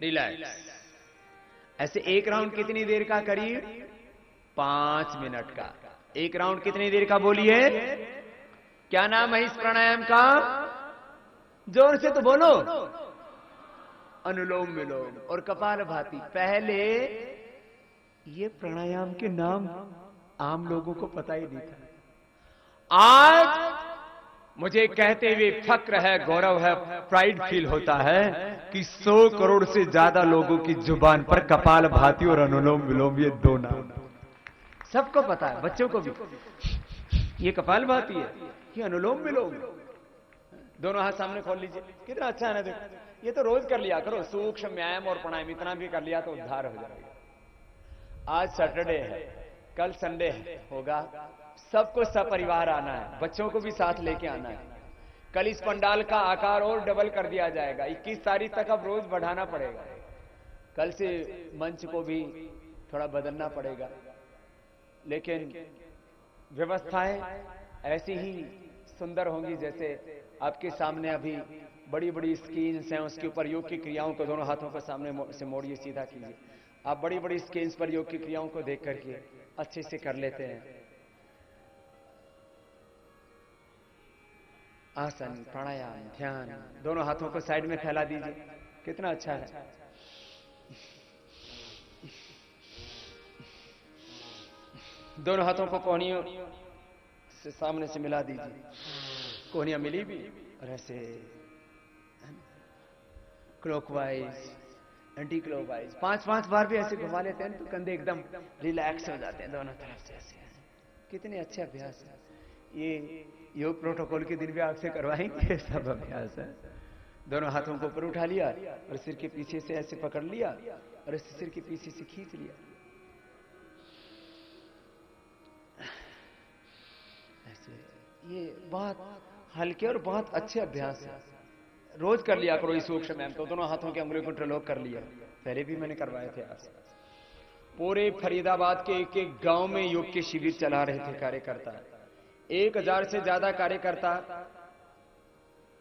Relax. ऐसे एक round कितनी देर का? करीब 5 मिनट का। एक राउंड कितनी देर का बोलिए? क्या नाम है इस प्राणायाम का? जोर से तो बोलो। अनुलोम विलोम और कपालभाति। पहले ये प्राणायाम के नाम आम लोगों को पता ही नहीं था। आज मुझे कहते हुए फक्र है, गौरव है, प्राइड फील होता है कि 100 करोड़ से ज्यादा लोगों की जुबान पर कपालभाति और अनुलोम विलोम, ये दो नाम सबको पता है। बच्चों को भी ये कपालभाति है, ये अनुलोम विलोम। दोनों हाथ सामने खोल लीजिए। कितना अच्छा है ना, देखो। ये तो रोज कर लिया करो, सूक्ष्म व्यायाम और प्राणायाम इतना भी कर लिया तो उद्धार हो जाएगा। आज सैटरडे है, कल संडे होगा। सबको सपरिवार आना है, बच्चों को भी साथ लेके आना है। कल इस पंडाल का आकार और डबल कर दिया जाएगा। 21 तारीख तक अब रोज बढ़ाना पड़ेगा। कल से मंच को भी थोड़ा बदलना पड़ेगा, लेकिन व्यवस्थाएं ऐसी ही सुंदर होंगी जैसे आपके सामने अभी बड़ी बड़ी स्क्रीन्स हैं, उसके ऊपर योग की क्रियाओं को दोनों हाथों को सामने से मोड़िए, सीधा कीजिए। आप बड़ी बड़ी स्क्रीन्स पर योग की क्रियाओं को देख करके अच्छे से कर लेते हैं। आसन, प्राणायाम, ध्यान, दोनों हाथों को साइड में फैला दीजिए। कितना अच्छा है। दोनों हाथों को कोहनियों से सामने से मिला दीजिए। कोहनियां मिली भी, और ऐसे क्लॉकवाइज, एंटी क्लॉकवाइज 5-5 बार भी ऐसे घुमा लेते हैं तो कंधे एकदम रिलैक्स हो जाते हैं दोनों तरफ से। ऐसे कितने अच्छे अभ्यास है। ये योग प्रोटोकॉल के दिन भी आपसे करवाएंगे सब अभ्यास है। दोनों हाथों को ऊपर उठा लिया और सिर के पीछे से ऐसे पकड़ लिया और इस सिर के पीछे से खींच लिया। ऐसे ये बहुत हल्के और बहुत अच्छे अभ्यास है। रोज कर लिया करो इस सूक्ष्म व्यायाम को। दोनों हाथों के अंगुलियों को इंटरलॉक कर लिया। पहले भी मैंने करवाए थे आपसे। पूरे फरीदाबाद के एक एक गांव में योग के शिविर चला रहे थे कार्यकर्ता। 1000 से ज्यादा कार्यकर्ता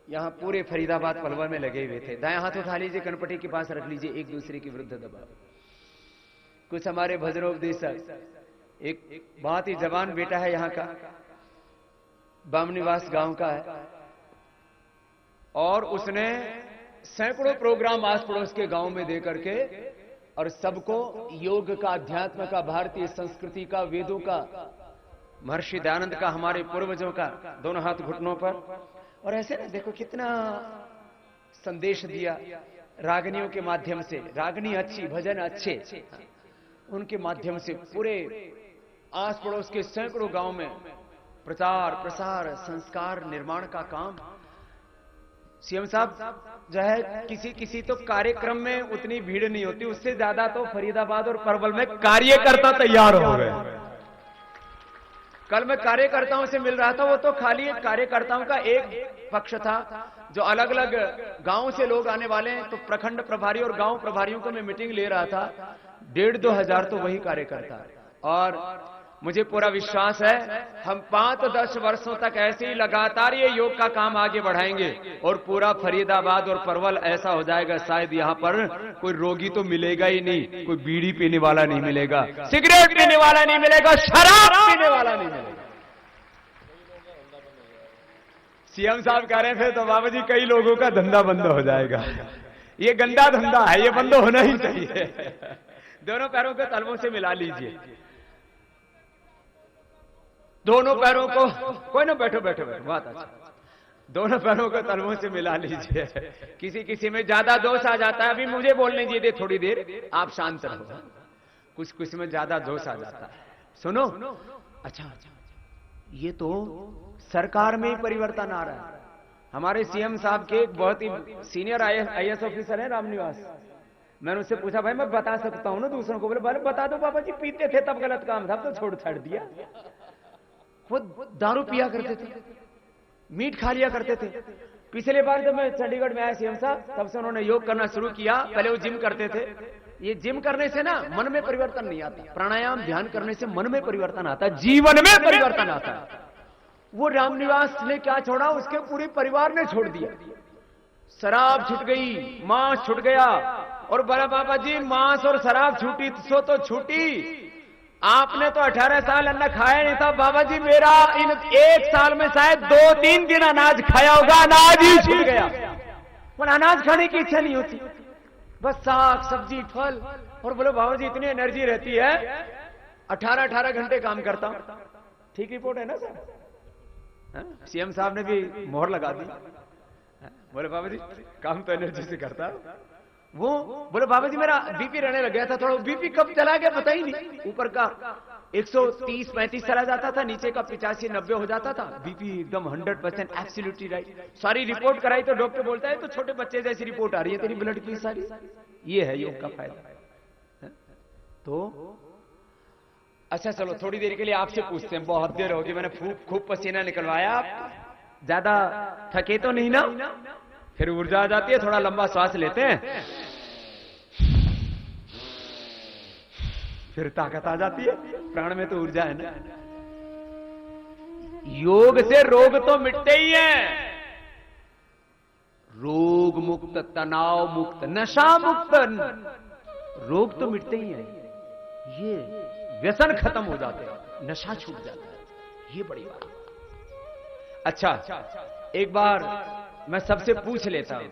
यहां पूरे फरीदाबाद पलवल में लगे हुए थे। दायां हाथ उठा लीजिए, कनपटी के पास रख लीजिए, एक दूसरे के विरुद्ध दबा। कुछ हमारे भजनोपदेशक, एक बहुत ही जवान बेटा है यहाँ का, बामनिवास गांव का है, और उसने सैकड़ों प्रोग्राम आस पड़ोस के गांव में दे करके और सबको योग का, अध्यात्म का, भारतीय संस्कृति का, वेदों का, महर्षि दयानंद का, हमारे पूर्वजों का, दोनों हाथ घुटनों पर, और ऐसे ना देखो कितना संदेश दिया रागनियों के माध्यम से। रागनी अच्छी, भजन अच्छे, उनके माध्यम से पूरे आस पड़ोस के सैकड़ों गांव में प्रचार प्रसार, संस्कार निर्माण का काम। सीएम साहब जो है, किसी तो कार्यक्रम में उतनी भीड़ नहीं होती, उससे ज्यादा तो फरीदाबाद और परवल में कार्यकर्ता तैयार हो गए। कल मैं कार्यकर्ताओं से मिल रहा था, वो तो खाली एक कार्यकर्ताओं का एक पक्ष था, जो अलग अलग गांव से लोग आने वाले हैं, तो प्रखंड प्रभारी और गांव प्रभारियों को मैं मीटिंग ले रहा था। 1,500-2 हजार तो वही कार्यकर्ता। और मुझे पूरा विश्वास है हम 5-10 वर्षों तक ऐसे ही लगातार ये योग का काम आगे बढ़ाएंगे और पूरा फरीदाबाद और परवल ऐसा हो जाएगा, शायद यहाँ पर कोई रोगी तो मिलेगा ही नहीं, कोई बीड़ी पीने वाला नहीं मिलेगा, सिगरेट पीने वाला नहीं मिलेगा, शराब पीने वाला नहीं मिलेगा। सीएम साहब कह रहे थे तो बाबा जी कई लोगों का धंधा बंद हो जाएगा। ये गंदा धंधा है, ये बंद होना ही चाहिए। दोनों पैरों को तलवों से मिला लीजिए। दोनों पैरों को, कोई ना, बैठो बैठो बैठो, बात अच्छा। दोनों पैरों को तलवों से मिला लीजिए। किसी में ज्यादा जोश आ जाता है, अभी मुझे बोलने दीजिए थोड़ी देर, आप शांत रहो। कुछ में ज्यादा जोश आ जाता है। सुनो, अच्छा, ये तो सरकार में ही परिवर्तन आ रहा है। हमारे सीएम साहब के एक बहुत ही सीनियर आईएएस ऑफिसर है रामनिवास। मैंने उससे पूछा, भाई मैं बता सकता हूं ना दूसरों को? बोले बता दो बाबा जी, पीते थे तब गलत काम था, तो छाड़ दिया। वो दारू पिया करते थे, मीट खा लिया करते थे। पिछले बार जब मैं चंडीगढ़ में आया सीएम साहब, तब से उन्होंने योग करना शुरू किया। पहले वो जिम करते थे। ये जिम करने से ना मन में परिवर्तन नहीं आता, प्राणायाम ध्यान करने से मन में परिवर्तन आता है, जीवन में परिवर्तन आता है। वो रामनिवास ने क्या छोड़ा, उसके पूरे परिवार ने छोड़ दिया। शराब छूट गई, मांस छूट गया, और बोला बाबा जी मांस और शराब छूटी सो तो छूटी, आपने तो 18 साल अन्न खाया नहीं था। बाबा जी मेरा इन 1 साल में शायद 2-3 दिन अनाज खाया होगा, अनाज ही छूट गया। पर अनाज खाने की इच्छा नहीं होती, बस साग सब्जी फल। और बोले बाबा जी इतनी एनर्जी रहती है, 18 घंटे काम करता हूं। ठीक रिपोर्ट है ना सर? सीएम साहब ने भी मोहर लगा दी। बोले बाबा जी काम तो एनर्जी से करता है। वो बोले बाबा जी मेरा बीपी रहने लग गया था थोड़ा, बीपी कब चला गया पता ही नहीं। ऊपर का 130-35 चला जाता था, नीचे का 85-90 हो जाता था। बीपी एकदम 100% एब्सोल्युटली राइट। सारी रिपोर्ट कराई तो डॉक्टर बोलता है तो छोटे बच्चे जैसी रिपोर्ट आ रही है तेरी ब्लड की सारी। ये है योग का फायदा। तो अच्छा चलो थोड़ी देर के लिए आपसे पूछते हैं, बहुत देर होगी, मैंने खूब पसीना निकलवाया, आप ज्यादा थके तो नहीं ना? फिर ऊर्जा आ जाती है, थोड़ा लंबा सांस लेते हैं, फिर ताकत आ जाती है, प्राण में तो ऊर्जा है ना। योग से रोग तो मिटते ही हैं, रोग मुक्त, तनाव मुक्त, नशा मुक्त, रोग तो मिटते ही हैं। ये व्यसन खत्म हो जाते हैं, नशा छूट जाता है, ये बड़ी बात। अच्छा एक बार मैं सबसे पूछ लेता हूं,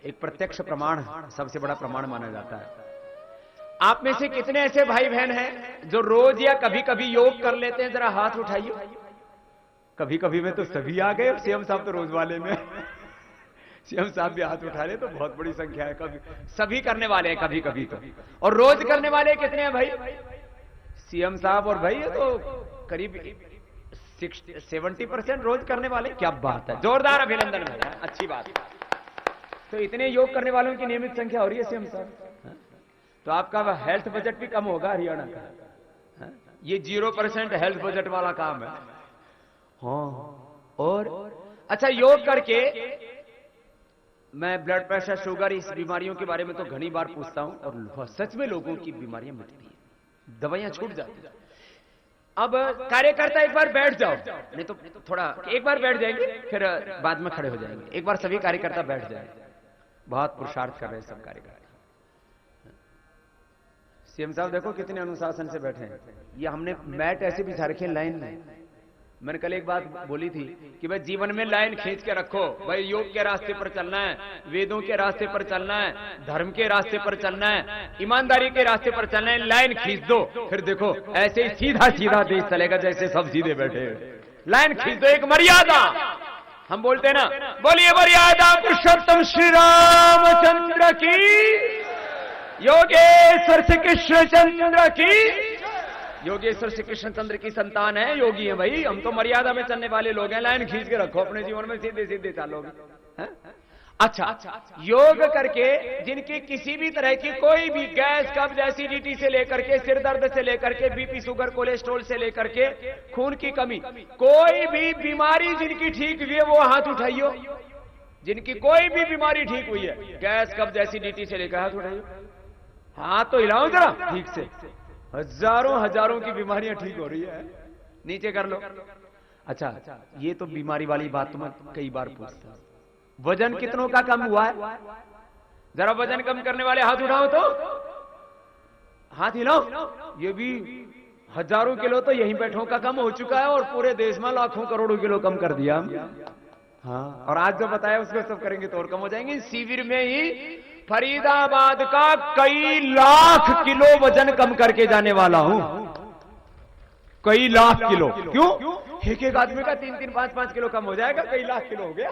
एक प्रत्यक्ष प्रमाण सबसे बड़ा प्रमाण माना जाता है। आप में से कितने ऐसे भाई बहन हैं जो रोज या कभी कभी योग कर लेते हैं? जरा हाथ उठाइए। कभी कभी में तो सभी आ गए, सीएम साहब तो रोज वाले में सीएम साहब भी हाथ उठा ले तो बहुत बड़ी संख्या है। कभी सभी करने वाले हैं कभी कभी तो, और रोज करने वाले कितने हैं भाई? सीएम साहब और भाई तो करीब 70% रोज करने वाले। क्या बात है, जोरदार अभिनंदन है, अच्छी बात। तो इतने योग करने वालों की नियमित संख्या हो रही है सीएम साहब, तो आपका हेल्थ बजट भी कम होगा हरियाणा का। ये 0% हेल्थ बजट वाला काम है। हाँ, और अच्छा योग करके मैं ब्लड प्रेशर शुगर इस बीमारियों के बारे में तो घनी बार पूछता हूं, और सच में लोगों की बीमारियां मिटती हैं, दवाइयां छूट जाती हैं। अब कार्यकर्ता एक बार बैठ जाओ, नहीं तो थोड़ा एक बार बैठ जाएंगे फिर बाद में खड़े हो जाएंगे। एक बार सभी कार्यकर्ता बैठ जाए, बहुत पुरुषार्थ कर रहे हैं सब कार्यकर्ता। सीएम साहब देखो कितने अनुशासन से बैठे हैं। ये हमने मैट ऐसे बिछा रखे हैं लाइन में। मैंने कल एक बात बोली थी कि भाई जीवन में लाइन खींच के रखो, भाई योग के रास्ते पर चलना है, वेदों के रास्ते पर चलना है, धर्म के रास्ते पर चलना है, ईमानदारी के रास्ते पर चलना है, लाइन खींच दो, फिर देखो ऐसे ही सीधा सीधा देश चलेगा जैसे सब सीधे बैठे। लाइन खींच दो, एक मर्यादा हम बोलते हैं ना, बोलिए मर्यादा पुरुषोत्तम श्री रामचंद्र की, योगेश्वर श्री कृष्ण चंद्र की। योगेश्वर श्री कृष्ण चंद्र की संतान है, योगी है भाई हम तो, मर्यादा में चलने वाले लोग हैं। लाइन खींच के रखो अपने जीवन में, सीधे सीधे चलोगे। अच्छा, योग करके जिनकी किसी भी तरह की कोई भी गैस कब्ज एसिडिटी से लेकर के सिर दर्द से लेकर के बीपी शुगर कोलेस्ट्रॉल से लेकर के खून की कमी, कोई भी बीमारी जिनकी ठीक हुई है वो हाथ उठाइयो। जिनकी कोई भी बीमारी ठीक हुई है, गैस कब्ज एसिडिटी से लेकर, हाथ उठाइयो। हाथ तो हिलाओ जरा ठीक से, हजारों की बीमारियां ठीक हो रही है, नीचे कर लो। अच्छा ये तो बीमारी वाली बात तो मैं कई बार पूछता हूं, वजन कितनों का कम हुआ है? जरा वजन कम करने वाले हाथ उठाओ तो, हाथ हिलाओ। ये भी हजारों किलो तो यहीं बैठों का कम हो चुका है, और पूरे देश में लाखों करोड़ों किलो कम कर दिया। हाँ, और आज जो बताया उसको सब करेंगे तो और कम हो जाएंगे। शिविर में ही फरीदाबाद का कई लाख किलो वजन कम करके जाने वाला हूं, कई लाख किलो। क्यों? एक आदमी का 3-3, 5-5 किलो कम हो जाएगा, कई लाख किलो हो गया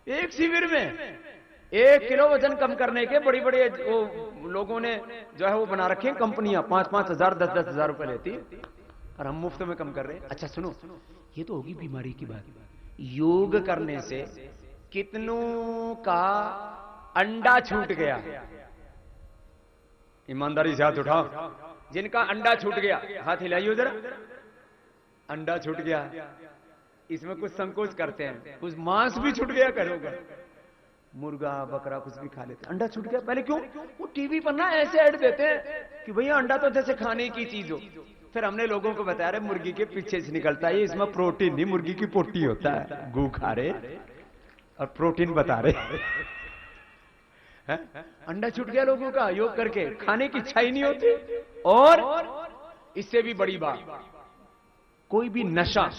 एक शिविर में। 1 किलो वजन कम करने के बड़ी बड़ी वो लोगों ने जो है वो बना रखे हैं कंपनियां, 5-5 हजार 10-10 हजार रुपए लेती, और हम मुफ्त में कम कर रहे हैं। अच्छा सुनो, ये तो होगी बीमारी की बात। योग करने से कितनों का अंडा छूट गया? ईमानदारी से हाथ उठाओ जिनका अंडा छूट गया, हाथ हिलाइयो जरा। अंडा छूट गया, इसमें कुछ संकोच करते हैं, कुछ मांस भी छूट गया करोगे, मुर्गा बकरा कुछ भी खा लेते। अंडा छूट गया पहले क्यों? वो टीवी पर ना ऐसे ऐड देते हैं कि भैया अंडा तो जैसे खाने की चीज हो। फिर हमने लोगों को बताया मुर्गी के पीछे से निकलता है, इसमें प्रोटीन नहीं, मुर्गी की पोटी होता है। गू खा रहे और प्रोटीन बता रहे है? अंडा छूट गया लोगों का योग करके, खाने की इच्छा ही नहीं होती। और इससे भी बड़ी बात, कोई भी नशा,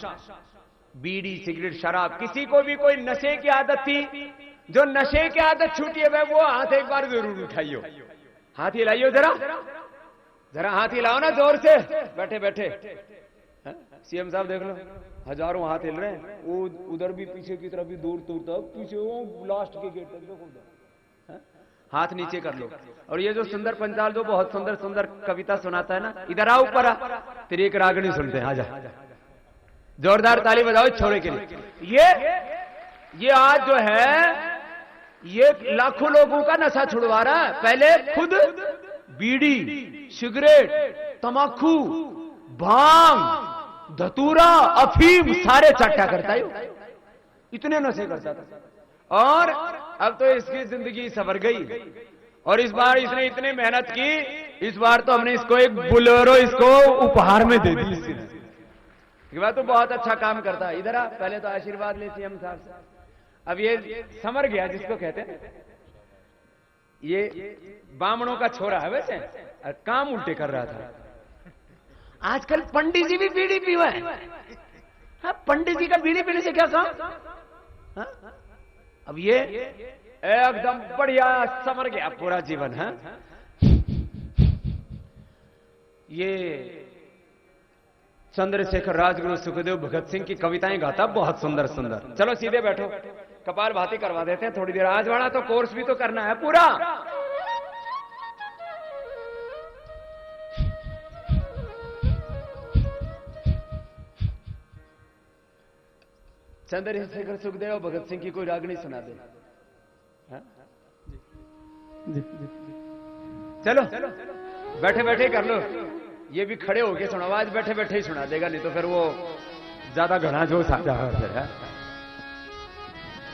बीड़ी सिगरेट शराब, किसी को भी कोई नशे की आदत थी, जो नशे की आदत छूटी है वह वो हाथ एक बार जरूर उठाइयो, हाथ हिलाइयो, जरा जरा हाथ हिलाओ ना जोर से, बैठे बैठे। सीएम साहब देख लो, हजारों हाथ हिल रहे हैं, वो उधर भी पीछे की तरफ भी, दूर दूर तक पीछे, वो लास्ट के गेट तक देखो उधर, हाथ नीचे कर लो। और ये जो सुंदर पंचाल जो बहुत सुंदर सुंदर कविता सुनाता है ना, इधर आ ऊपर आ, तेरी एक रागनी सुनते हैं, आजा जोरदार ताली बजाओ छोरे के लिए। ये आज जो है ये लाखों लोगों का नशा छुड़वा रहा है। पहले खुद बीड़ी सिगरेट तमाकू भांग धतूरा अफीम सारे चट्टा करता है, इतने नशे करता था। और अब तो इसकी जिंदगी संवर गई। और इस बार इसने इतनी मेहनत की, इस बार तो हमने इसको एक बोलेरो इसको उपहार में दे दी। इसके बाद तो बहुत अच्छा काम करता है। इधर आ, पहले तो आशीर्वाद ले सीएम साहब से। अब ये समर गया जिसको कहते हैं, ये बामणों का छोरा है वैसे, काम उल्टे कर रहा था। आजकल पंडित जी भी बीड़ी पीवा है। हाँ, पंडित जी का बीड़ी पीने से क्या काम? हाँ? अब ये एकदम बढ़िया समर गया पूरा जीवन है। ये चंद्रशेखर राजगुरु सुखदेव भगत सिंह की कविताएं गाता, बहुत सुंदर सुंदर। चलो सीधे बैठो, कपाल भाती करवा देते हैं थोड़ी देर। आज वाला तो कोर्स भी तो करना है पूरा। चंद्रशेखर सुखदेव भगत सिंह की कोई रागनी सुना दे। चलो बैठे बैठे कर लो, ये भी खड़े होके सुना, आज बैठे बैठे ही सुना देगा, नहीं तो फिर वो ज्यादा घना जोश आ जाएगा।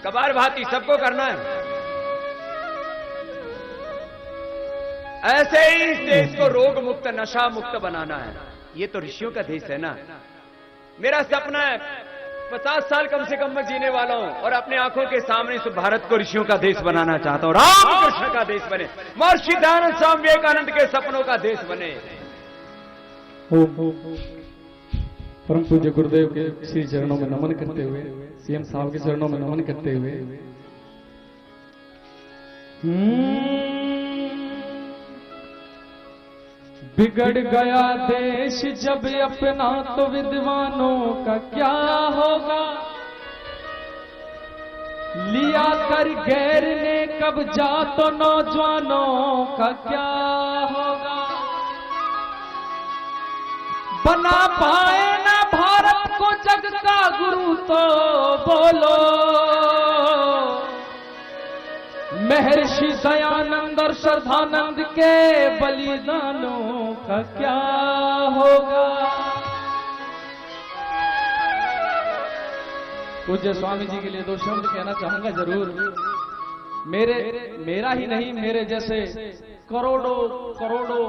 कबार भाती सबको करना है। ऐसे ही इस देश को रोग मुक्त नशा मुक्त बनाना है। ये तो ऋषियों का देश है ना। मेरा सपना है 50 साल कम से कम मैं जीने वाला हूं और अपने आंखों के सामने इस भारत को ऋषियों का देश बनाना चाहता हूं। रामकृष्ण का देश बने, महर्षि दयानंद स्वामी विवेकानंद के सपनों का देश बने। परम पूज्य गुरुदेव के श्री चरणों में नमन करते हुए, सीएम साहब के चरणों में नमन करते हुए, बिगड़ गया देश जब अपना तो विद्वानों का क्या होगा, लिया कर गैर ने कब्जा तो नौजवानों का क्या होगा। बना पाए ना भारत को जग का गुरु तो बोलो, महर्षि दयानंद और श्रद्धानंद के बलिदानों का क्या होगा। पूज्य स्वामी जी के लिए दो शब्द कहना चाहूंगा जरूर। मेरा ही नहीं, मेरे जैसे करोड़ों करोड़ों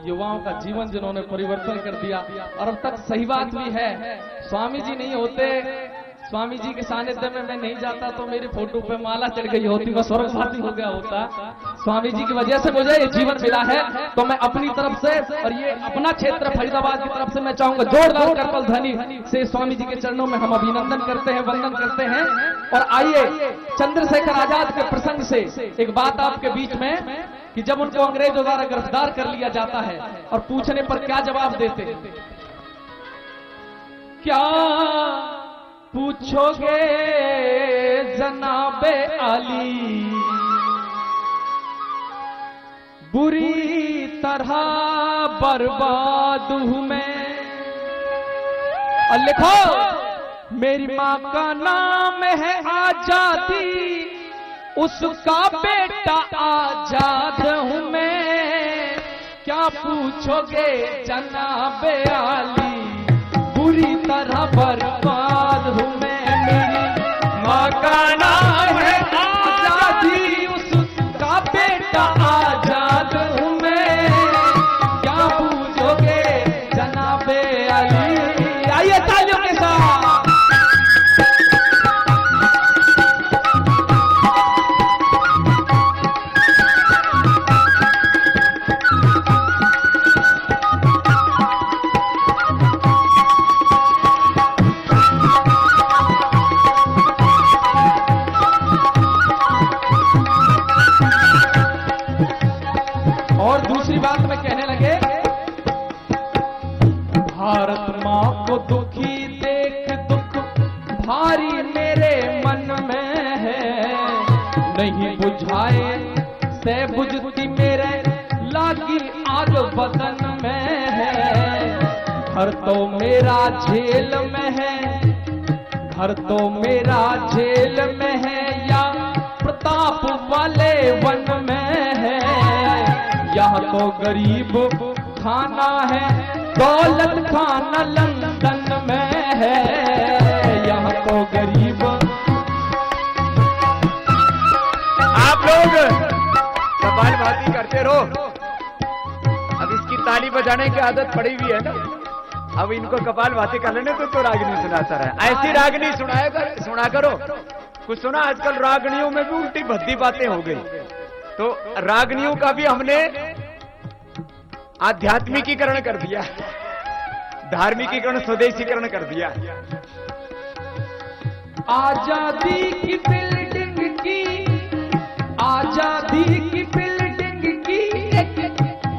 युवाओं का जीवन जिन्होंने परिवर्तन कर दिया। और अब तक सही बात भी है, स्वामी जी नहीं होते, स्वामी जी के सानिध्य में मैं नहीं जाता तो मेरी फोटो पे माला चढ़ गई होती, मैं स्वर्गवासी हो गया होता। स्वामी जी की वजह से मुझे ये जीवन मिला है, तो मैं अपनी तरफ से और ये अपना क्षेत्र फरीदाबाद की तरफ से मैं चाहूंगा जोरदार करतल ध्वनि से स्वामी जी के चरणों में हम अभिनंदन करते हैं, वंदन करते हैं। और आइए चंद्रशेखर आजाद के प्रसंग से एक बात आपके बीच में, कि जब उनको अंग्रेजों द्वारा गिरफ्तार कर लिया जाता है और पूछने पर क्या जवाब देते हैं, क्या पूछोगे जनाबे आली, बुरी तरह बर्बाद हूं मैं। और लिखो, मेरी मां का नाम है आजादी, उसका बेटा आजाद हूं मैं। क्या पूछोगे जनाबे आली, बुरी तरह बर्बाद हूं मैं। मेरी मां का नाम है आजादी, उसका बेटा आजाद हूं मैं। क्या पूछोगे जनाबे अली। आइए तालियों के साथ। नहीं बुझाए से बुझती मेरे लागी आग बदन में है। घर तो मेरा झेल में है, घर तो मेरा झेल में है या प्रताप वाले वन में है। यहाँ तो गरीब खाना है, दौलत खाना लंदन में है। यहाँ तो गरीब। आप लोग कपालभाती करते रहो, अब इसकी ताली बजाने की आदत पड़ी हुई है ना, अब इनको कपालभाती कर लेने तो रागनी सुनाता रहे। ऐसी रागनी सुना करो। कुछ सुना आजकल रागनियों में भी उल्टी भद्दी बातें हो गई, तो रागनियों का भी हमने आध्यात्मिकीकरण कर दिया, धार्मिकीकरण, स्वदेशीकरण कर दिया। आजादी की बिल्डिंग की, आजादी की बिल्डिंग की एक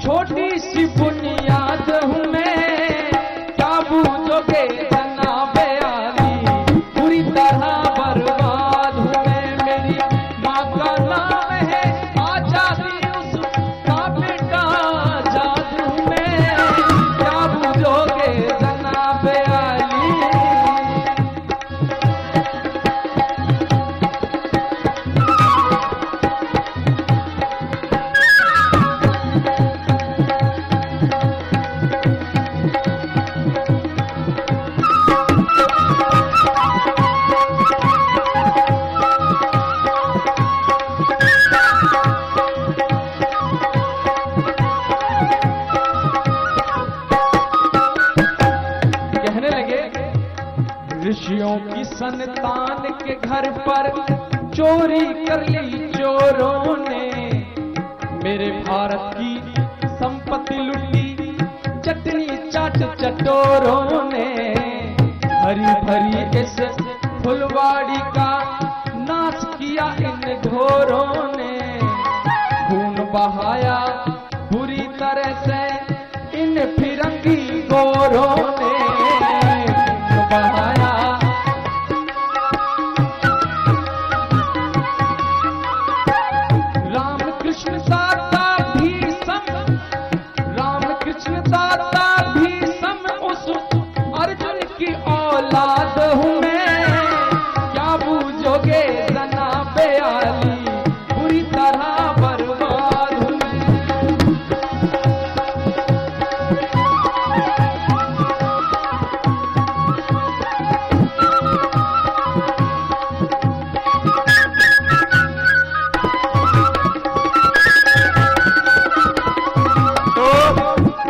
छोटी सी बुनियाद हूं मैं। क्या बूझोगे जनाबे आली, पूरी तरह बर्बाद हूं मैं। मेरी माँ का नाम है आजादी, उसका बेटा आजाद हूं मैं। क्या बूझोगे जनाबे आली। ऋषियों की संतान के घर पर चोरी कर ली चोरों ने। मेरे भारत की संपत्ति लुटी चटनी चाट चटोरों ने। भरी भरी इस फुलवाड़ी का नाश किया इन घोरों ने। खून बहाया बुरी तरह से इन फिरंगी गोरों ने। खून बहाया। रामकृष्ण दाता भीष्म, रामकृष्ण दाता भीष्म उस अर्जुन की औलाद हूं मैं। क्या बूझोगे जनाबे आली, बुरी तरह बर्बाद हूं मैं।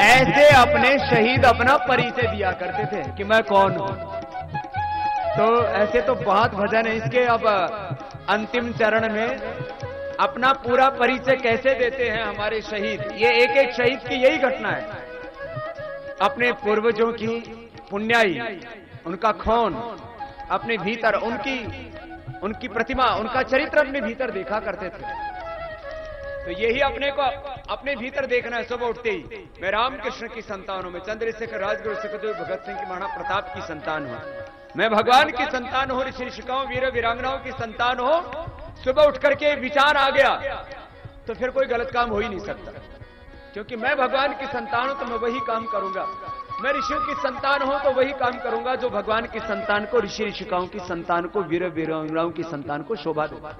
ऐसे अपने शहीद अपना परिचय दिया करते थे कि मैं कौन हूं। तो ऐसे तो बहुत भजन है इसके। अब अंतिम चरण में अपना पूरा परिचय कैसे देते हैं हमारे शहीद, ये एक एक शहीद की यही घटना है। अपने पूर्वजों की पुण्याई, उनका खून अपने भीतर, उनकी प्रतिमा, उनका चरित्र अपने भीतर देखा करते थे। तो यही अपने को अपने भीतर देखना है। सुबह उठते ही मैं रामकृष्ण की संतान हूं, मैं चंद्रशेखर, राजगुरु, सुखदेव, भगत सिंह की, महाराणा प्रताप की संतान हूं, मैं भगवान की संतान हूं, ऋषि ऋषिकाओं, वीर वीरांगनाओं की संतान हो। सुबह उठ करके विचार आ गया तो फिर कोई गलत काम हो ही नहीं सकता, क्योंकि मैं भगवान की संतान हूं तो मैं वही काम करूंगा। मैं ऋषियों की संतान हूं तो वही काम करूंगा जो भगवान की संतान को, ऋषि ऋषिकाओं की संतान को, वीर वीरांगनाओं की संतान को शोभा देगा।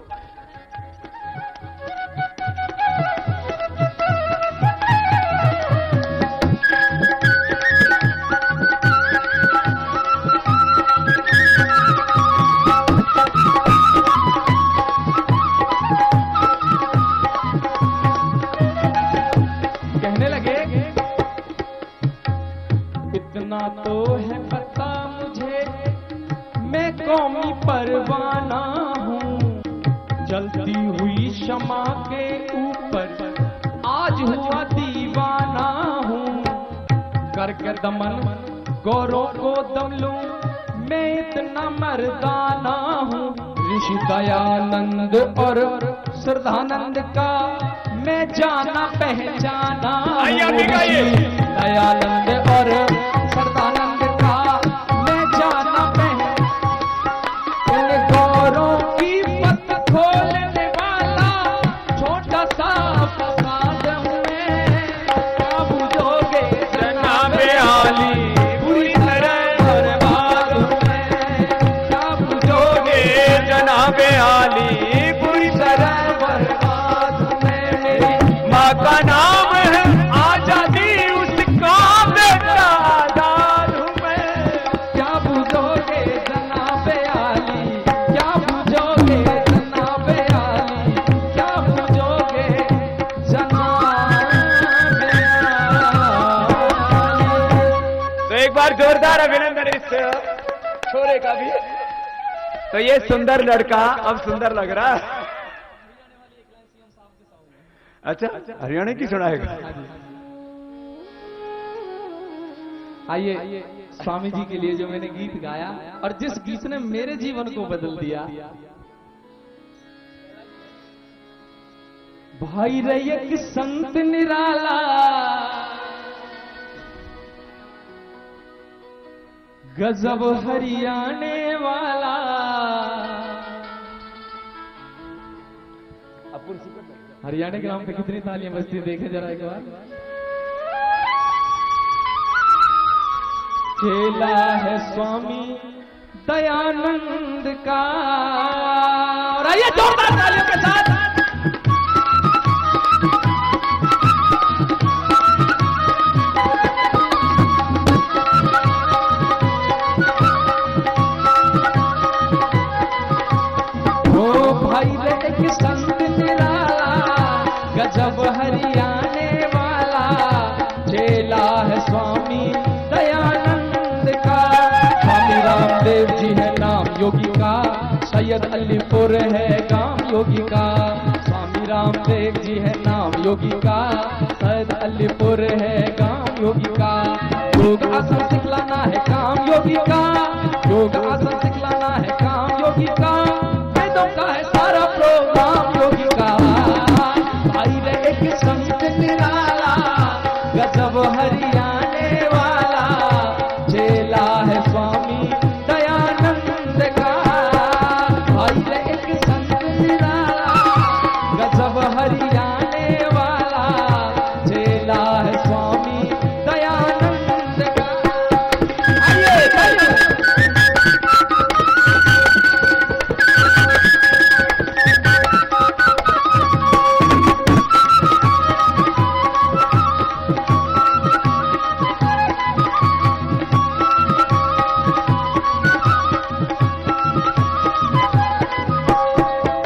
कहने लगे इतना तो है पता मुझे, मैं कौमी परवाना हूँ। जलती हुई शमा के ऊपर आज हुआ दीवाना हूँ। करके दमन गौरों को दम लूं, मैं इतना मर्दाना हूँ। ऋषि दयानंद और श्रद्धानंद का मैं जाना पहचाना हूँ। दयानंद और श्रद्धानंद का मैं जाना पहचाना। इन गौरों की पत खोलने वाला का नाम है आजादी, उसका बेटा आजाद हूं मैं। क्या बुझोगे जनाबे आली, क्या बुझोगे जनाबे आली, क्या बुझोगे जनाबे आली। तो एक बार जोरदार अभिनंदन इस छोरे का भी। तो ये सुंदर लड़का अब सुंदर लग रहा है। अच्छा, हरियाणा की सुनाएगा। आइए स्वामी जी के लिए जो मैंने गीत गाया और जिस गीत ने मेरे जीवन को बदल दिया। भाई रे एक संत निराला, गजब हरियाणे वाला। हरियाणा के नाम पे कितनी तालियां बजती है, देखे जरा एक बार। चेला है स्वामी दयानंद का। और आइए जोरदार तालियों के साथ। ओ भाई रे एक संत निराला, गजब हरियाणे वाला। चेला है स्वामी दयानंद का। स्वामी रामदेव जी है नाम योगी का, सैयद अलीपुर है गांव योगी का। स्वामी रामदेव जी है नाम योगी का, सैयद अलीपुर है गांव योगी का। योग आसन सिखलाना है काम योगी का, योग आसन सिखलाना है काम योगी का। वेदों का है सारा प्रोग्राम योगी का। भाई रे एक संत निराला, गजब हरियाणे वाला। चेला है स्वामी दयानंद का। भाई रे एक संत निराला, गजब हरियाणे वाला। चेला है स्वामी दयानंद का। आइए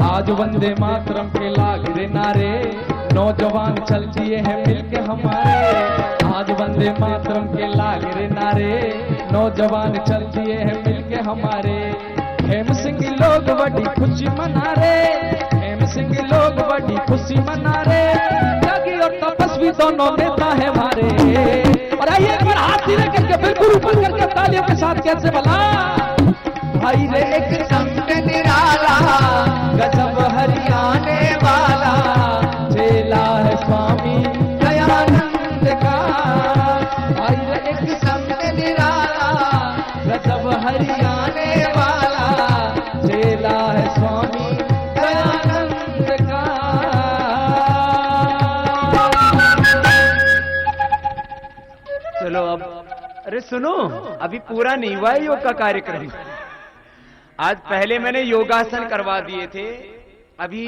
आज वंदे मातरम के लाग रे नारे, नौजवान चल दिए हैं मिलके हमारे। आज वंदे मातरम के लाग रे नारे, नौजवान चल दिए हैं मिलके हमारे। हेम सिंह लोग बड़ी खुशी मना रे, हेम सिंह लोग बड़ी खुशी मना रे। त्यागी और तपस्वी दोनों नेता है हमारे। और आइए एक बार हाथ सीधे करके बिल्कुल ऊपर करके तालियों के साथ कैसे बोला। भाई रे एक संत निराला, गजब हरियाणे वाला। चेला है स्वामी दयानंद का। भाई रे एक संत निराला, गजब हरियाणे वाला। चेला है स्वामी दयानंद का। चलो अब, अरे सुनो, अभी पूरा नहीं हुआ है योग का कार्यक्रम। आज पहले मैंने योगासन करवा दिए थे, अभी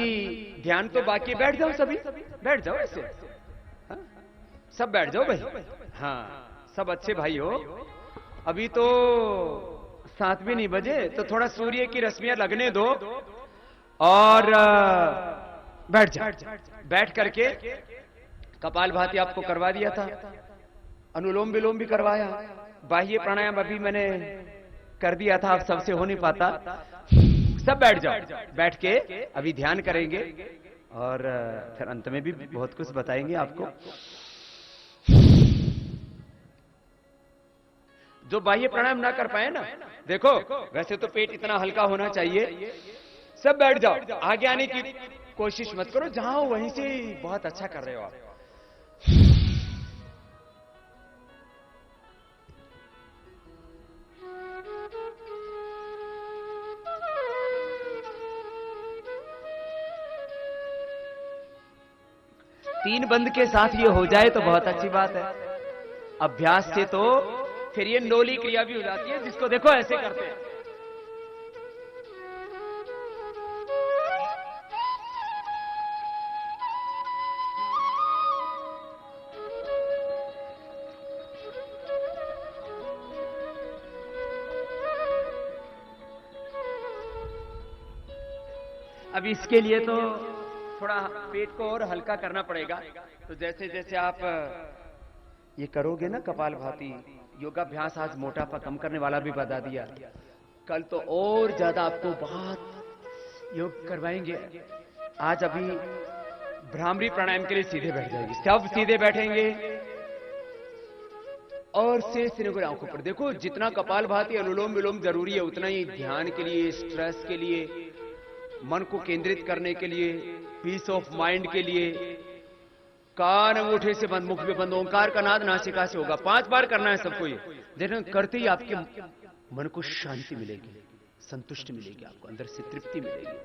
ध्यान तो बाकी। बैठ जाओ सभी, बैठ जाओ ऐसे। हाँ? सब बैठ जाओ भाई। हाँ, सब अच्छे भाई हो। अभी तो 7 भी नहीं बजे, तो थोड़ा सूर्य की रश्मियां लगने दो और बैठ जाओ। बैठ करके कपालभाति आपको करवा दिया था, अनुलोम विलोम भी करवाया, बाह्य प्राणायाम अभी मैंने कर दिया था, आप सबसे हो नहीं पाता। सब बैठ जाओ, बैठ के अभी ध्यान करेंगे और फिर अंत में भी बहुत कुछ बताएंगे आपको। जो बाह्य प्राणायाम ना कर पाए ना, देखो वैसे तो पेट इतना हल्का होना चाहिए। सब बैठ जाओ, आगे आने की कोशिश मत करो, जहां हो वहीं से बहुत अच्छा कर रहे हो आप। तीन बंद के साथ ये हो जाए तो बहुत अच्छी बात है। अभ्यास से तो फिर ये नोली क्रिया भी हो जाती है, जिसको देखो ऐसे करते हैं। अभी इसके लिए तो थोड़ा पेट को और हल्का करना पड़ेगा। तो जैसे जैसे आप ये करोगे ना कपालभाति योगाभ्यास, आज मोटापा कम करने वाला भी बता दिया, कल तो और ज्यादा आपको बहुत योग करवाएंगे। आज अभी भ्रामरी प्राणायाम के लिए सीधे बैठ जाएगी, सब सीधे बैठेंगे और शेष सिरों को आंखों पर। देखो जितना कपालभाति अनुलोम विलोम जरूरी है, उतना ही ध्यान के लिए, स्ट्रेस के लिए, मन को केंद्रित करने के लिए, पीस ऑफ माइंड के लिए। कान अंगूठे से बंद, मुख भी बंद, ओंकार का नाद नासिका से होगा, 5 बार करना है सबको। ये देखना करते ही आपके मन को शांति मिलेगी, संतुष्टि मिलेगी, आपको अंदर से तृप्ति मिलेगी।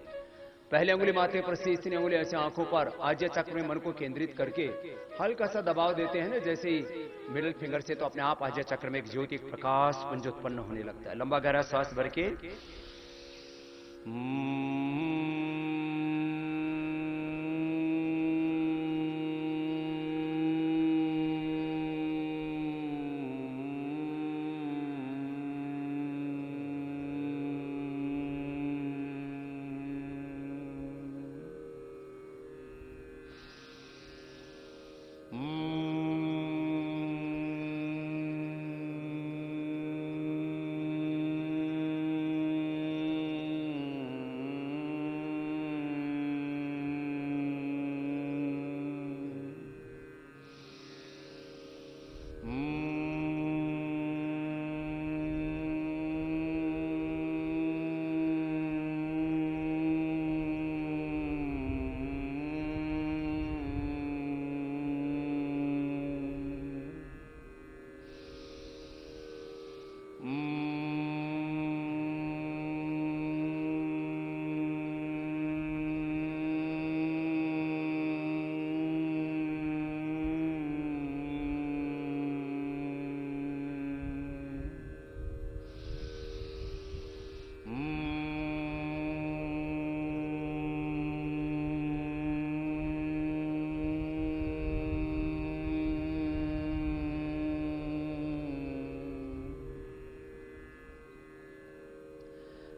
पहले अंगुली माथे पर, तीसरी अंगुली ऐसे आंखों पर, आज्य चक्र में मन को केंद्रित करके हल्का सा दबाव देते हैं ना, जैसे ही मिडिल फिंगर से, तो अपने आप आज्य चक्र में एक ज्योति, एक प्रकाश पुंज उत्पन्न होने लगता है। लंबा गहरा श्वास भर के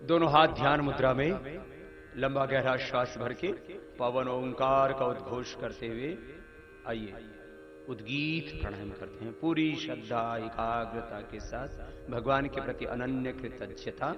दोनों हाथ ध्यान मुद्रा में, लंबा गहरा श्वास भर के पवन ओंकार का उद्घोष करते हुए आइए उद्गीत प्राणायाम करते हैं। पूरी श्रद्धा एकाग्रता के साथ, भगवान के प्रति अनन्य कृतज्ञता।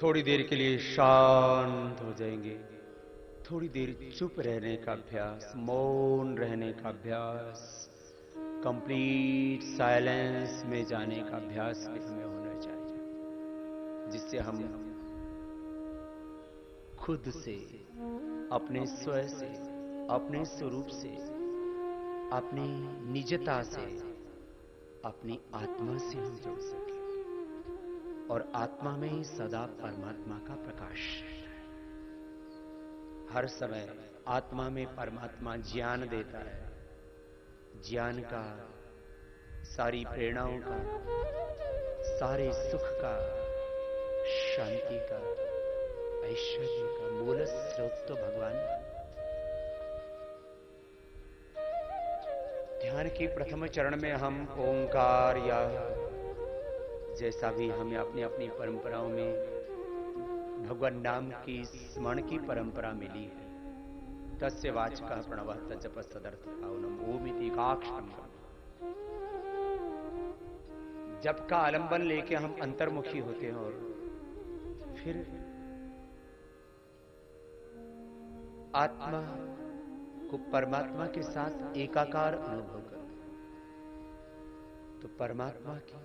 थोड़ी देर के लिए शांत हो जाएंगे, थोड़ी देर चुप रहने का अभ्यास, मौन रहने का अभ्यास, कंप्लीट साइलेंस में जाने का अभ्यास भी हमें होना चाहिए। जिससे हम खुद से, अपने स्वयं से, अपने स्वरूप से, अपनी निजता से, अपनी आत्मा से हम जुड़ सके और आत्मा में ही सदा परमात्मा का प्रकाश है। हर समय आत्मा में परमात्मा ज्ञान देता है, ज्ञान का, सारी प्रेरणाओं का, सारे सुख का, शांति का, ऐश्वर्य का मूल स्रोत तो भगवान। ध्यान की प्रथम चरण में हम ओंकार या जैसा भी हमें अपनी अपनी परंपराओं में भगवान नाम की स्मरण की परंपरा मिली है। तस्य वाचकः प्रणवः तज्जपः सदर्थः औनम ओमिति एकाक्षरम्। जप का आलंबन लेके हम अंतर्मुखी होते हैं और फिर आत्मा को परमात्मा के साथ एकाकार अनुभव करते हैं। तो परमात्मा की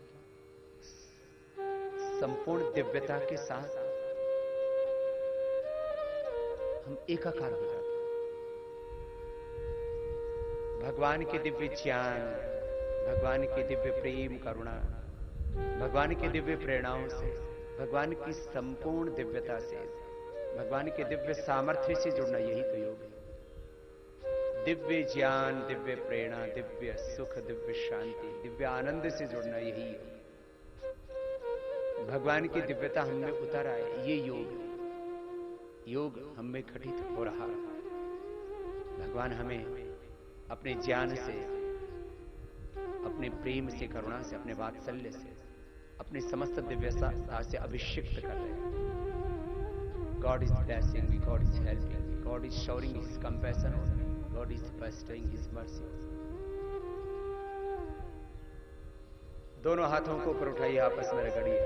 संपूर्ण दिव्यता के साथ हम एकाकार हो जाते हैं। भगवान के दिव्य ज्ञान, भगवान के दिव्य प्रेम करुणा, भगवान के दिव्य प्रेरणाओं से, भगवान की संपूर्ण दिव्यता से, भगवान के दिव्य सामर्थ्य से जुड़ना, यही तो योग है। दिव्य ज्ञान, दिव्य प्रेरणा, दिव्य सुख, दिव्य शांति, दिव्य आनंद से जुड़ना, यही योग। भगवान की दिव्यता हममें उतर आए, ये योग। योग हमें घटित हो रहा है। भगवान हमें अपने ज्ञान से, अपने प्रेम से, करुणा से, अपने वात्सल्य से, अपनी समस्त दिव्यता से अभिषिक्त कर रहे हैं। God is blessing me, God is helping me, God is showering His compassion on me, God is bestowing His mercy. दोनों हाथों को ऊपर उठाइए, आपस में रगड़िए।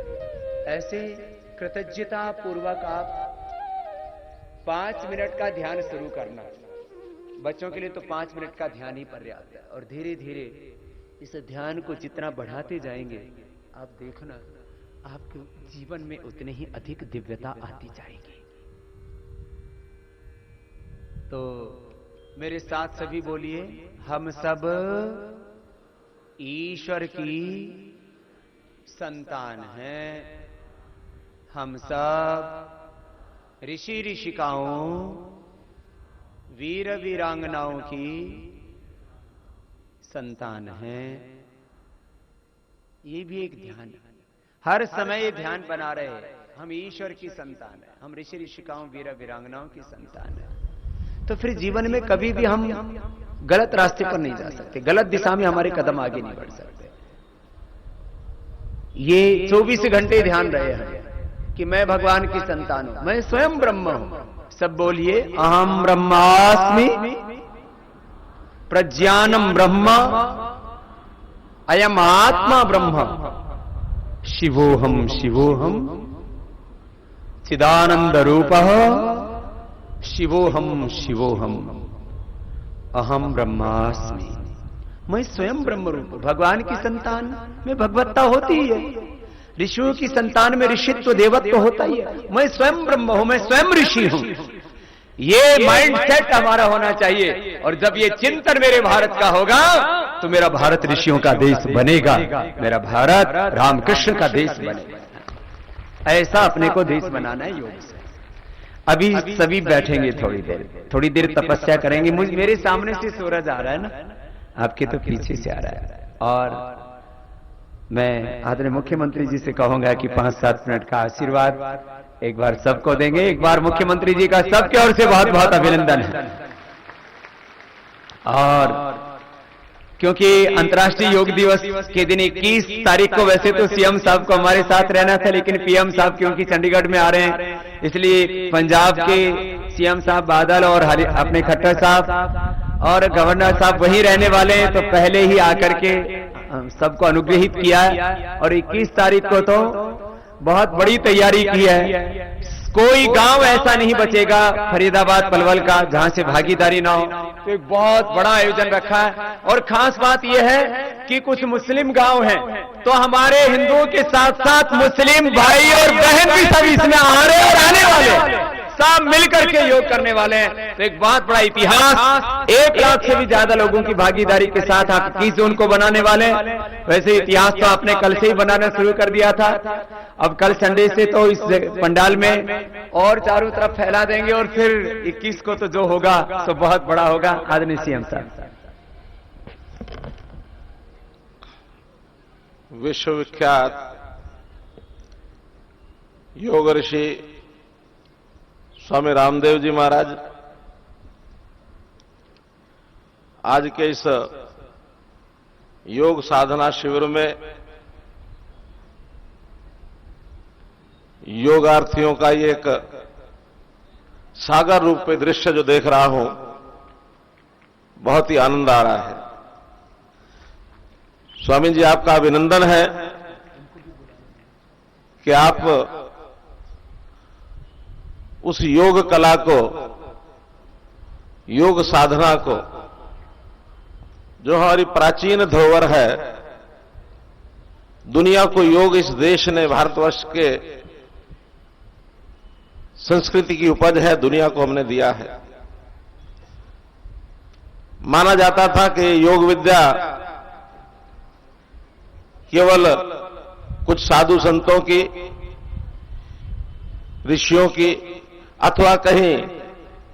ऐसे कृतज्ञता पूर्वक आप 5 मिनट का ध्यान शुरू करना। बच्चों के लिए तो 5 मिनट का ध्यान ही पर्याप्त है, और धीरे धीरे इस ध्यान को जितना बढ़ाते जाएंगे, आप देखना आपके जीवन में उतनी ही अधिक दिव्यता आती जाएगी। तो मेरे साथ सभी बोलिए, हम सब ईश्वर की संतान हैं। हम सब ऋषि ऋषिकाओं, वीर वीरांगनाओं की संतान हैं। ये भी एक ध्यान है। हर समय ये ध्यान बना रहे, हम ईश्वर की संतान है, हम ऋषि ऋषिकाओं, वीर वीरांगनाओं की संतान है। तो फिर जीवन में कभी भी हम गलत रास्ते पर नहीं जा सकते, गलत दिशा में हमारे कदम आगे नहीं बढ़ सकते। ये 24 घंटे ध्यान रहे हैं कि मैं भगवान की संतान हूं, मैं स्वयं ब्रह्म हूं। सब बोलिए, अहम ब्रह्मास्मि प्रज्ञानम ब्रह्म अयम आत्मा ब्रह्म शिवोहम शिवोहम चिदानंद रूपः शिवोहम शिवोहम अहम ब्रह्मास्मि। मैं स्वयं ब्रह्म रूप, भगवान की संतान में भगवत्ता होती ही है, ऋषियों की संतान में ऋषित्व देवत्व होता ही है। मैं स्वयं ब्रह्म हूं, मैं स्वयं ऋषि हूं। ये माइंड सेट हमारा होना चाहिए। और जब ये चिंतन मेरे भारत का होगा तो मेरा भारत ऋषियों का देश बनेगा, मेरा भारत रामकृष्ण का देश बनेगा। ऐसा अपने को देश बनाना है योग से। अभी सभी बैठेंगे, थोड़ी देर तपस्या करेंगे। मेरे सामने से सूरज आ रहा है ना, आपके तो पीछे से आ रहा है। और मैं आदरणीय मुख्यमंत्री जी से कहूंगा कि 5-7 मिनट का आशीर्वाद एक बार सबको देंगे। एक बार मुख्यमंत्री जी का सबके ओर से बहुत बहुत अभिनंदन है। और क्योंकि अंतर्राष्ट्रीय योग दिवस के दिन 21 तारीख को वैसे तो सीएम साहब को हमारे साथ रहना था, लेकिन पीएम साहब क्योंकि चंडीगढ़ में आ रहे हैं, इसलिए पंजाब के सीएम साहब बादल और अपने खट्टर साहब और गवर्नर साहब वहीं रहने वाले हैं, तो पहले ही आकर के सबको अनुग्रहित किया है। और 21 तारीख को तो बहुत बड़ी तैयारी की है। कोई गांव ऐसा नहीं बचेगा फरीदाबाद पलवल का जहां से भागीदारी ना हो। तो एक बहुत बड़ा आयोजन रखा है और खास बात यह है कि कुछ मुस्लिम गांव हैं, तो हमारे हिंदुओं के साथ साथ मुस्लिम भाई और बहन भी सब इसमें आ रहे और आने वाले सब मिलकर के योग करने वाले हैं। तो एक बहुत बड़ा इतिहास, 1 लाख से भी ज्यादा लोगों की भागीदारी के साथ आप 21 जून को बनाने वाले हैं। वैसे इतिहास तो आपने कल से ही बनाना शुरू कर दिया था, अब कल संडे से तो इस पंडाल में और चारों तरफ फैला देंगे और फिर 21 को तो जो होगा तो बहुत बड़ा होगा। आदरणीय सीएम साहब। विश्वविख्यात योग ऋषि स्वामी रामदेव जी महाराज आज के इस योग साधना शिविर में योगार्थियों का ये एक सागर रूप में दृश्य जो देख रहा हूं, बहुत ही आनंद आ रहा है। स्वामी जी, आपका अभिनंदन है कि आप उस योग कला को, योग साधना को, जो हमारी प्राचीन धरोहर है, दुनिया को योग इस देश ने, भारतवर्ष के संस्कृति की उपज है, दुनिया को हमने दिया है। माना जाता था कि योग विद्या केवल कुछ साधु संतों की, ऋषियों की अथवा कहीं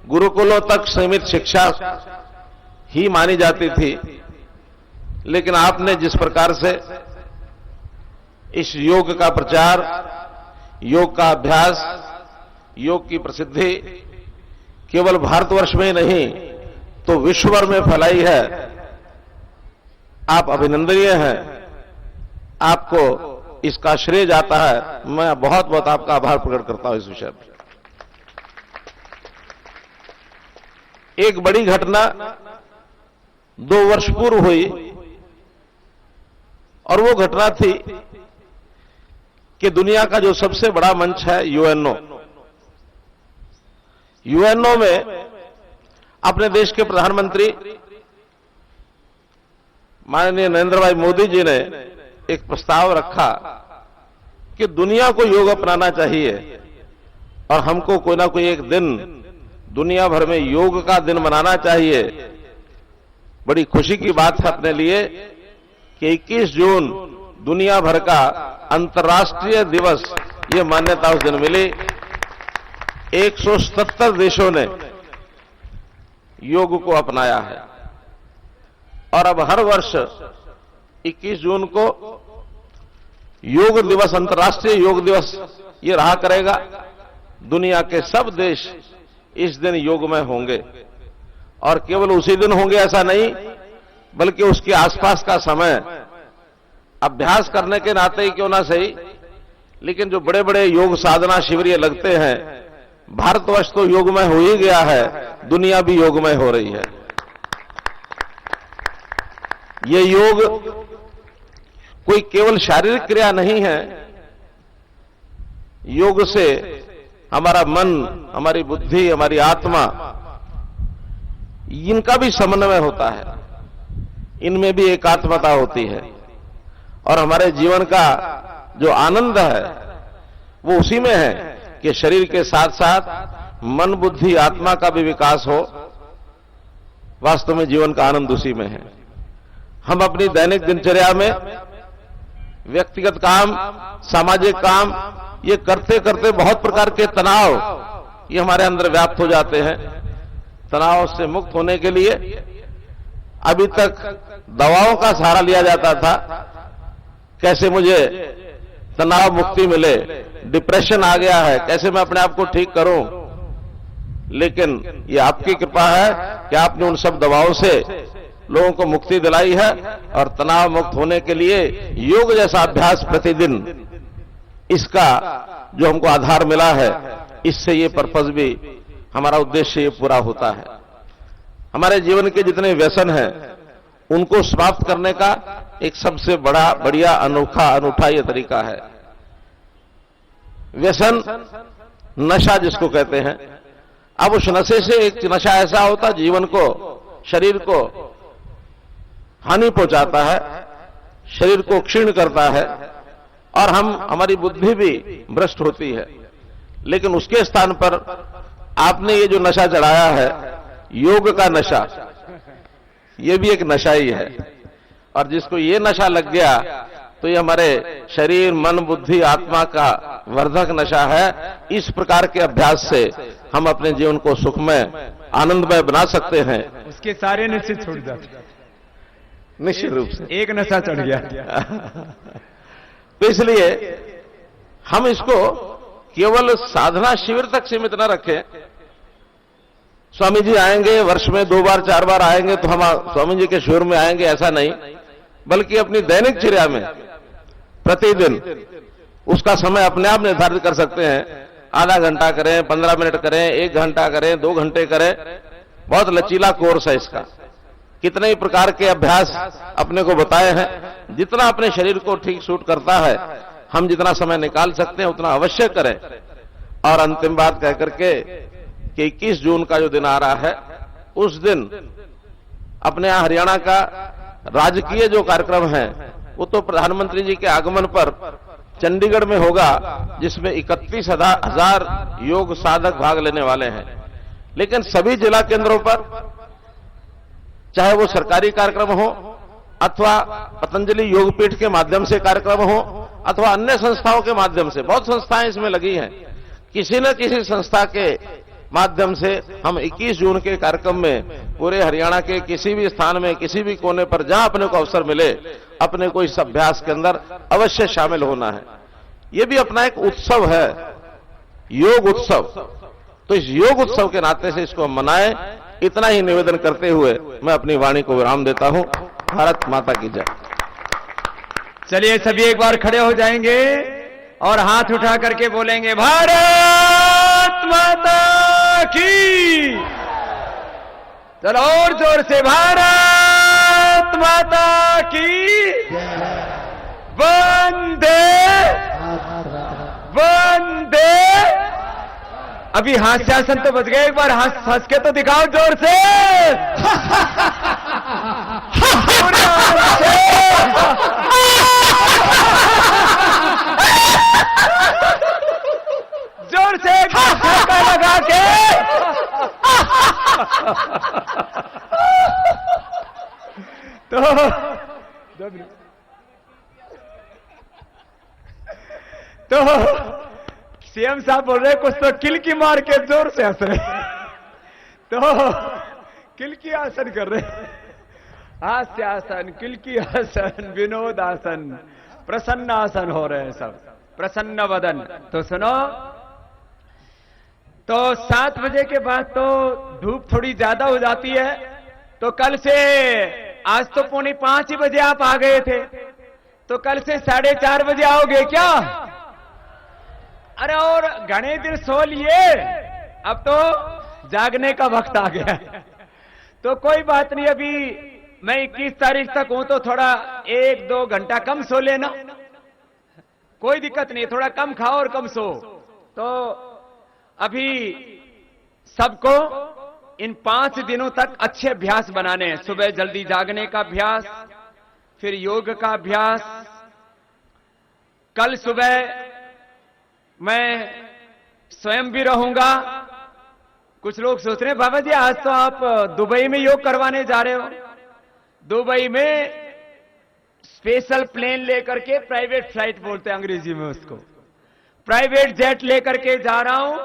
गुरुकुलों तक सीमित शिक्षा ही मानी जाती थी। लेकिन आपने जिस प्रकार से इस योग का प्रचार, योग का अभ्यास, योग की प्रसिद्धि केवल भारतवर्ष में ही नहीं तो विश्व भर में फैलाई है, आप अभिनंदनीय हैं। आपको इसका श्रेय जाता है। मैं बहुत बहुत आपका आभार प्रकट करता हूं इस विषय पर। एक बड़ी घटना 2 वर्ष पूर्व हुई और वो घटना थी कि दुनिया का जो सबसे बड़ा मंच है यूएनओ में अपने देश के प्रधानमंत्री माननीय नरेंद्र भाई मोदी जी ने एक प्रस्ताव रखा कि दुनिया को योग अपनाना चाहिए और हमको कोई ना कोई एक दिन दुनिया भर में योग का दिन मनाना चाहिए। बड़ी खुशी की बात है अपने लिए कि 21 जून दुनिया भर का अंतर्राष्ट्रीय दिवस, ये मान्यता उस दिन मिली। 177 देशों ने योग को अपनाया है और अब हर वर्ष 21 जून को योग दिवस, अंतर्राष्ट्रीय योग दिवस ये रहा करेगा। दुनिया के सब देश इस दिन योगमय होंगे और केवल उसी दिन होंगे ऐसा नहीं, बल्कि उसके आसपास का समय अभ्यास करने के नाते ही क्यों ना सही, लेकिन जो बड़े बड़े योग साधना शिविर ये लगते हैं, भारतवर्ष तो योगमय हो ही गया है, दुनिया भी योगमय हो रही है। ये योग कोई केवल शारीरिक क्रिया नहीं है। योग से हमारा मन, हमारी बुद्धि, हमारी आत्मा, इनका भी समन्वय होता है, इनमें भी एकात्मता होती है और हमारे जीवन का जो आनंद है वो उसी में है कि शरीर के साथ साथ मन, बुद्धि, आत्मा का भी विकास हो। वास्तव में जीवन का आनंद उसी में है। हम अपनी दैनिक दिनचर्या में व्यक्तिगत काम, सामाजिक काम ये करते करते बहुत प्रकार के तनाव ये हमारे अंदर व्याप्त हो जाते हैं। तनाव से मुक्त होने के लिए अभी तक दवाओं का सहारा लिया जाता था, कैसे मुझे तनाव मुक्ति मिले, डिप्रेशन आ गया है, कैसे मैं अपने आप को ठीक करूं। लेकिन ये आपकी कृपा है कि आपने उन सब दवाओं से लोगों को मुक्ति दिलाई है और तनाव मुक्त होने के लिए योग जैसा अभ्यास प्रतिदिन, इसका जो हमको आधार मिला है, इससे ये पर्पस भी, हमारा उद्देश्य ये पूरा होता है। हमारे जीवन के जितने व्यसन हैं उनको समाप्त करने का एक सबसे बढ़िया अनूठा ये तरीका है। व्यसन नशा जिसको कहते हैं। अब उस नशे से एक नशा ऐसा होता जीवन को, शरीर को हानि पहुंचाता है, शरीर को क्षीण करता है और हमारी बुद्धि भी भ्रष्ट होती है। लेकिन उसके स्थान पर आपने ये जो नशा चढ़ाया है, योग का नशा, ये भी एक नशा ही है। और जिसको ये नशा लग गया तो ये हमारे शरीर, मन, बुद्धि, आत्मा का वर्धक नशा है। इस प्रकार के अभ्यास से हम अपने जीवन को सुखमय, आनंदमय बना सकते हैं। उसके सारे नशे छूट जाते, निश्चित रूप से एक नशा चढ़ गया। तो इसलिए हम इसको केवल साधना शिविर तक सीमित न रखें। स्वामी जी आएंगे, वर्ष में 2 बार 4 बार आएंगे तो हम स्वामी जी के शिविर में आएंगे, ऐसा नहीं, बल्कि अपनी दैनिक चर्या में प्रतिदिन उसका समय अपने आप निर्धारित कर सकते हैं। आधा घंटा करें, 15 मिनट करें, 1 घंटा करें, 2 घंटे करें। बहुत लचीला कोर्स है इसका। कितने ही प्रकार के अभ्यास अपने को बताए हैं। जितना अपने शरीर को ठीक सूट करता है, हम जितना समय निकाल सकते हैं उतना अवश्य करें। और अंतिम बात कह करके कि 21 जून का जो दिन आ रहा है, उस दिन अपने यहां हरियाणा का राजकीय जो कार्यक्रम है वो तो प्रधानमंत्री जी के आगमन पर चंडीगढ़ में होगा, जिसमें 31,000 योग साधक भाग लेने वाले हैं। लेकिन सभी जिला केंद्रों पर, चाहे वो सरकारी कार्यक्रम हो अथवा पतंजलि योगपीठ के माध्यम से कार्यक्रम हो अथवा अन्य संस्थाओं के माध्यम से, बहुत संस्थाएं इसमें लगी हैं, किसी न किसी संस्था के माध्यम से हम 21 जून के कार्यक्रम में पूरे हरियाणा के किसी भी स्थान में, किसी भी कोने पर जहां अपने को अवसर मिले, अपने को इस अभ्यास के अंदर अवश्य शामिल होना है। यह भी अपना एक उत्सव है, योग उत्सव। तो इस योग उत्सव के नाते से इसको हम मनाएं, इतना ही निवेदन करते हुए मैं अपनी वाणी को विराम देता हूं। भारत माता की जय। चलिए सभी एक बार खड़े हो जाएंगे और हाथ उठा करके बोलेंगे, भारत माता की। चलो और जोर से, भारत माता की। वंदे वंदे। अभी हास्यासन तो बच गए, एक बार हंस के तो दिखाओ जोर से। जोर से धक्का लगा के। तो सीएम साहब बोल रहे कुछ तो किलकी मार के जोर से हंस रहे, तो किलकी आसन कर रहे, हास्यासन, किलकी आसन, विनोद आसन, प्रसन्न आसन हो रहे हैं सब, प्रसन्न वदन। तो सुनो, तो 7 बजे के बाद तो धूप थोड़ी ज्यादा हो जाती है। तो कल से, आज तो 4:45 ही बजे आप आ गए थे, तो कल से 4:30 बजे आओगे क्या? अरे और घने दिन सो लिए, अब तो जागने का वक्त आ गया है। तो कोई बात नहीं, अभी मैं 21 तारीख तक हूं तो थोड़ा 1-2 घंटा कम सो लेना, कोई दिक्कत नहीं, थोड़ा कम खाओ और कम सो। तो अभी सबको इन 5 दिनों तक अच्छे अभ्यास बनाने हैं। सुबह जल्दी जागने का अभ्यास, फिर योग का अभ्यास। कल सुबह मैं स्वयं भी रहूंगा। कुछ लोग सोच रहे हैं बाबा जी आज तो आप दुबई में योग करवाने जा रहे हो। दुबई में स्पेशल प्लेन लेकर के, प्राइवेट फ्लाइट बोलते हैं अंग्रेजी में उसको, प्राइवेट जेट लेकर के जा रहा हूं।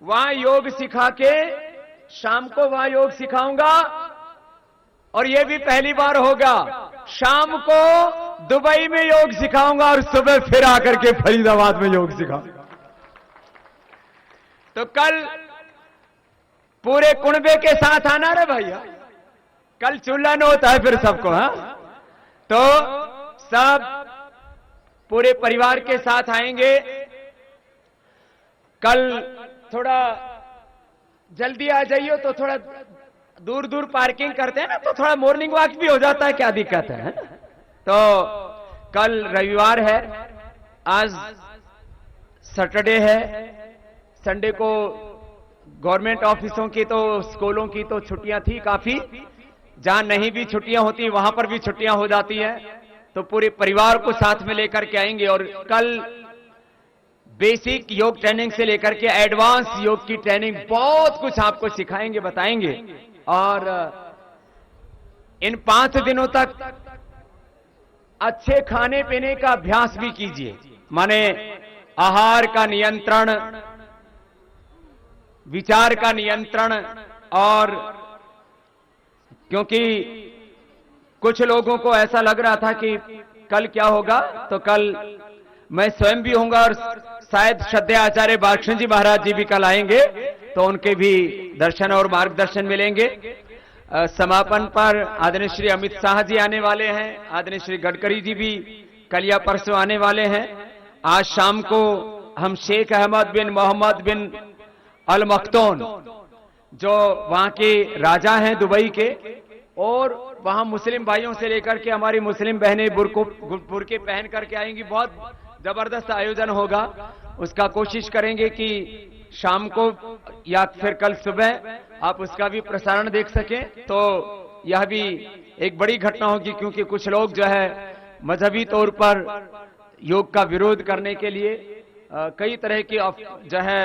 वहां योग सिखा के शाम को वहां योग सिखाऊंगा। और यह भी पहली बार होगा, शाम को दुबई में योग सिखाऊंगा और सुबह फिर आकर के फरीदाबाद में योग सिखाऊंगा। तो कल पूरे कुनबे के साथ आना रे भैया, कल चूल्हा न होता है फिर सबको। हाँ, तो सब पूरे परिवार के साथ आएंगे। कल थोड़ा जल्दी आ जाइए, तो थोड़ा दूर दूर पार्किंग करते हैं ना, तो थोड़ा मॉर्निंग वॉक भी हो जाता है, क्या दिक्कत है। तो कल रविवार है, आज सैटरडे है, संडे को गवर्नमेंट ऑफिसों की तो स्कूलों की तो छुट्टियां थी काफी, जहां नहीं भी छुट्टियां होती वहां पर भी छुट्टियां हो जाती हैं, तो पूरे परिवार को साथ में लेकर के आएंगे और कल बेसिक योग ट्रेनिंग से लेकर के एडवांस योग की ट्रेनिंग बहुत कुछ आपको सिखाएंगे, बताएंगे। और इन 5 दिनों तक अच्छे खाने पीने का अभ्यास भी कीजिए, माने आहार का नियंत्रण, विचार का नियंत्रण। और क्योंकि कुछ लोगों को ऐसा लग रहा था कि कल क्या होगा, तो कल मैं स्वयं भी होऊंगा और शायद श्रद्धेय आचार्य बालकृष्ण जी महाराज जी भी कल आएंगे, तो उनके भी दर्शन और मार्गदर्शन मिलेंगे। समापन पर आदरणीय श्री अमित शाह जी आने वाले हैं, आदरणीय श्री गडकरी जी भी कल या परसों आने वाले हैं। आज शाम को हम शेख अहमद बिन मोहम्मद बिन अल मख्तूम, जो वहां के राजा हैं दुबई के, और वहां मुस्लिम भाइयों से लेकर के हमारी मुस्लिम बहनें बुरके पहन करके आएंगी। बहुत जबरदस्त आयोजन होगा, उसका कोशिश करेंगे कि शाम को या फिर कल सुबह आप उसका भी प्रसारण देख सकें, तो यह भी एक बड़ी घटना होगी। क्योंकि कुछ लोग जो है मजहबी तौर पर योग का विरोध करने के लिए कई तरह की जो है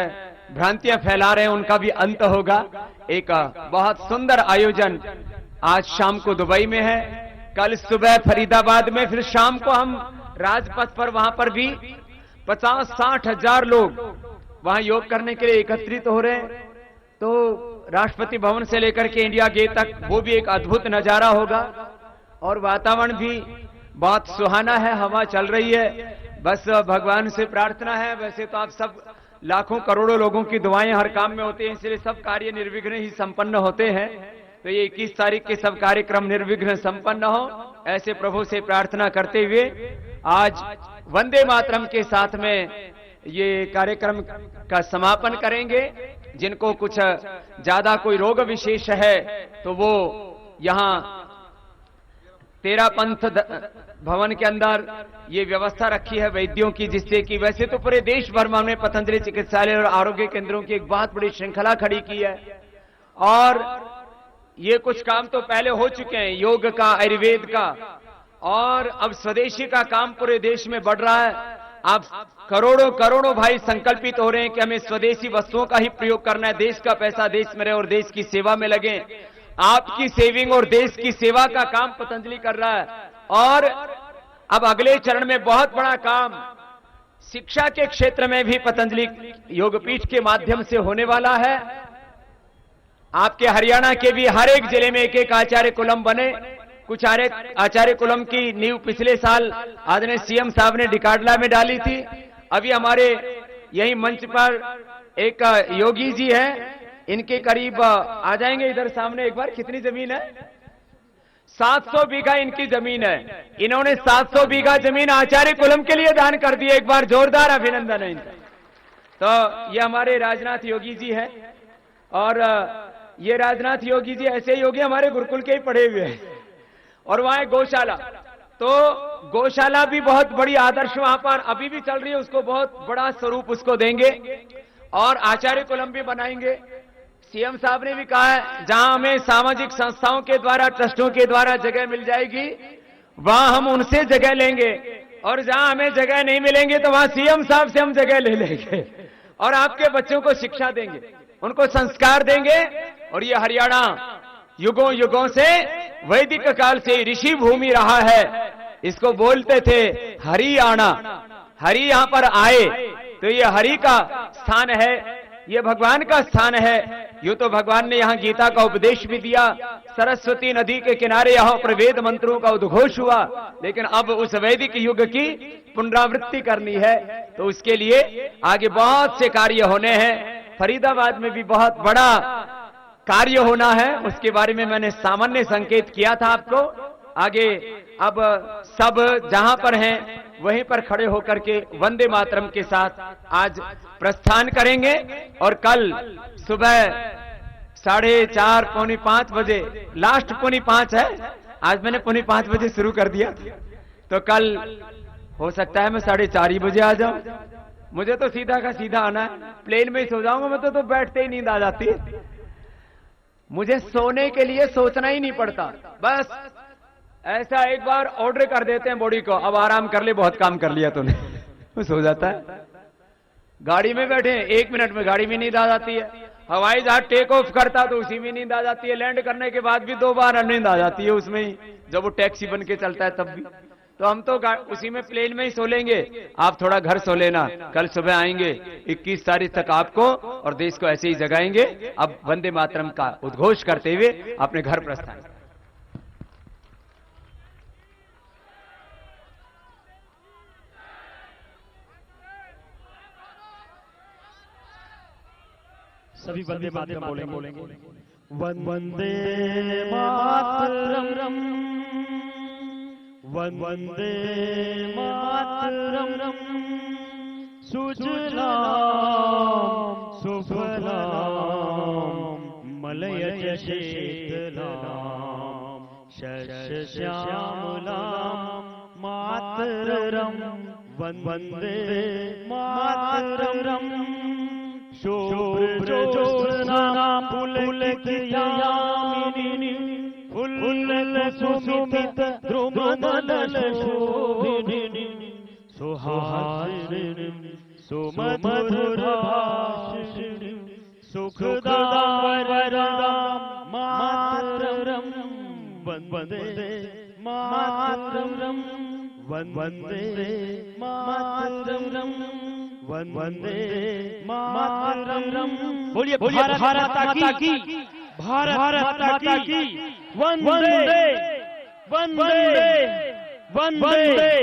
भ्रांतियां फैला रहे हैं, उनका भी अंत होगा। एक बहुत सुंदर आयोजन आज शाम को दुबई में है, कल सुबह फरीदाबाद में, फिर शाम को हम राजपथ पर, वहां पर भी 50-60 हजार लोग वहां योग करने के लिए एकत्रित हो रहे हैं। तो राष्ट्रपति भवन से लेकर के इंडिया गेट तक वो भी एक अद्भुत नजारा होगा। और वातावरण भी बहुत सुहाना है, हवा चल रही है। बस भगवान से प्रार्थना है, वैसे तो आप सब लाखों करोड़ों लोगों की दुआएं हर काम में होती हैं, इसलिए सब कार्य निर्विघ्न ही संपन्न होते हैं। तो ये 21 तारीख के सब कार्यक्रम निर्विघ्न संपन्न हो, ऐसे प्रभु से प्रार्थना करते हुए आज वंदे मातरम के साथ में ये कार्यक्रम का समापन करेंगे। जिनको कुछ ज्यादा कोई रोग विशेष है तो वो यहाँ 13 पंथ भवन के अंदर ये व्यवस्था रखी है वैद्यों की, जिससे कि वैसे तो पूरे देश भर में हमने पतंजलि चिकित्सालय और आरोग्य केंद्रों की एक बहुत बड़ी श्रृंखला खड़ी की है। और ये कुछ काम तो पहले हो चुके हैं, योग का, आयुर्वेद का, और अब स्वदेशी का काम पूरे देश में बढ़ रहा है। आप करोड़ों करोड़ों भाई संकल्पित हो रहे हैं कि हमें स्वदेशी वस्तुओं का ही प्रयोग करना है, देश का पैसा देश में रहे और देश की सेवा में लगे। आपकी सेविंग और देश की सेवा का काम पतंजलि कर रहा है। और अब अगले चरण में बहुत बड़ा काम शिक्षा के क्षेत्र में भी पतंजलि योगपीठ के माध्यम से होने वाला है। आपके हरियाणा के भी हर एक जिले में एक एक आचार्य कुलम बने। कुछ आचार्य कुलम की नींव पिछले साल आदरणीय सीएम साहब ने डिकाडला में डाली थी। अभी हमारे यही मंच पर एक योगी जी हैं, इनके करीब आ जाएंगे इधर सामने एक बार। कितनी जमीन है? 700 बीघा इनकी जमीन है। इन्होंने 700 बीघा जमीन आचार्य कुलम के लिए दान कर दी है। एक बार जोरदार अभिनंदन है इनका। तो ये हमारे राजनाथ योगी जी हैं, और ये राजनाथ योगी जी ऐसे योगी हमारे गुरुकुल के ही पढ़े हुए हैं। और वहां एक गौशाला, तो गौशाला भी बहुत बड़ी आदर्श वहां पर अभी भी चल रही है, उसको बहुत बड़ा स्वरूप उसको देंगे। और आचार्य कुलम भी बनाएंगे। सीएम साहब ने भी कहा है जहां हमें सामाजिक संस्थाओं के द्वारा, ट्रस्टों के द्वारा जगह मिल जाएगी वहां हम उनसे जगह लेंगे, और जहां हमें जगह नहीं मिलेंगे तो वहां सीएम साहब से हम जगह ले लेंगे और आपके बच्चों को शिक्षा देंगे, उनको संस्कार देंगे। और ये हरियाणा युगों युगों से, वैदिक काल से ऋषि भूमि रहा है। इसको बोलते थे हरियाणा। हरि यहां पर आए तो ये हरि का स्थान है, ये भगवान का स्थान है। यूं तो भगवान ने यहां गीता का उपदेश भी दिया, सरस्वती नदी के किनारे यहां पर वेद मंत्रों का उद्घोष हुआ, लेकिन अब उस वैदिक युग की पुनरावृत्ति करनी है, तो उसके लिए आगे बहुत से कार्य होने हैं। फरीदाबाद में भी बहुत बड़ा कार्य होना है, उसके बारे में मैंने सामान्य संकेत किया था आपको। आगे अब सब जहां पर हैं वहीं पर खड़े होकर के वंदे मातरम के साथ आज प्रस्थान करेंगे। और कल सुबह 4:30 पौने 5 बजे, लास्ट पौने 5 है, आज मैंने पौने 5 बजे शुरू कर दिया, तो कल हो सकता है मैं 4:30 बजे आ जाऊं। मुझे तो सीधा का सीधा आना है, प्लेन में ही सो जाऊंगा मैं तो बैठते ही नींद आ जाती है। मुझे सोने के लिए सोचना ही नहीं पड़ता, बस ऐसा एक बार ऑर्डर कर देते हैं बॉडी को, अब आराम कर ले, बहुत काम कर लिया तूने, सो जाता है। गाड़ी में बैठे 1 मिनट में गाड़ी में नींद आ जाती है, हवाई जहाज टेक ऑफ करता तो उसी में नींद आ जाती है, लैंड करने के बाद भी 2 बार नींद आ जाती है उसमें ही, जब वो टैक्सी बन के चलता है तब भी। तो हम तो उसी में प्लेन में ही सो लेंगे, आप थोड़ा घर सो लेना, कल सुबह आएंगे 21 तारीख तक आपको और देश को ऐसे ही जगाएंगे। अब वंदे मातरम का उद्घोष करते हुए अपने घर प्रस्थान। सभी वंदे मातरम बोलेंगे। वंदे मातरम, वंदे मातरम, सुजलाम सुफलाम मलयज शीतलाम शस्य श्यामलाम मातरम, वंदे मातरम। शोभ्रजोत्स्ना पुलकितयामिनी फुल्लकुसुमित द्रुमदल शोभिनी सुहासिनी सुमधुरभाषिणी सुखदां वरदां मातरम, वंदे मातरम, वंदे मातरम, वंदे मातरम। बोलिए भारत माता की, भारत माता की, वंदे वंदे वंदे।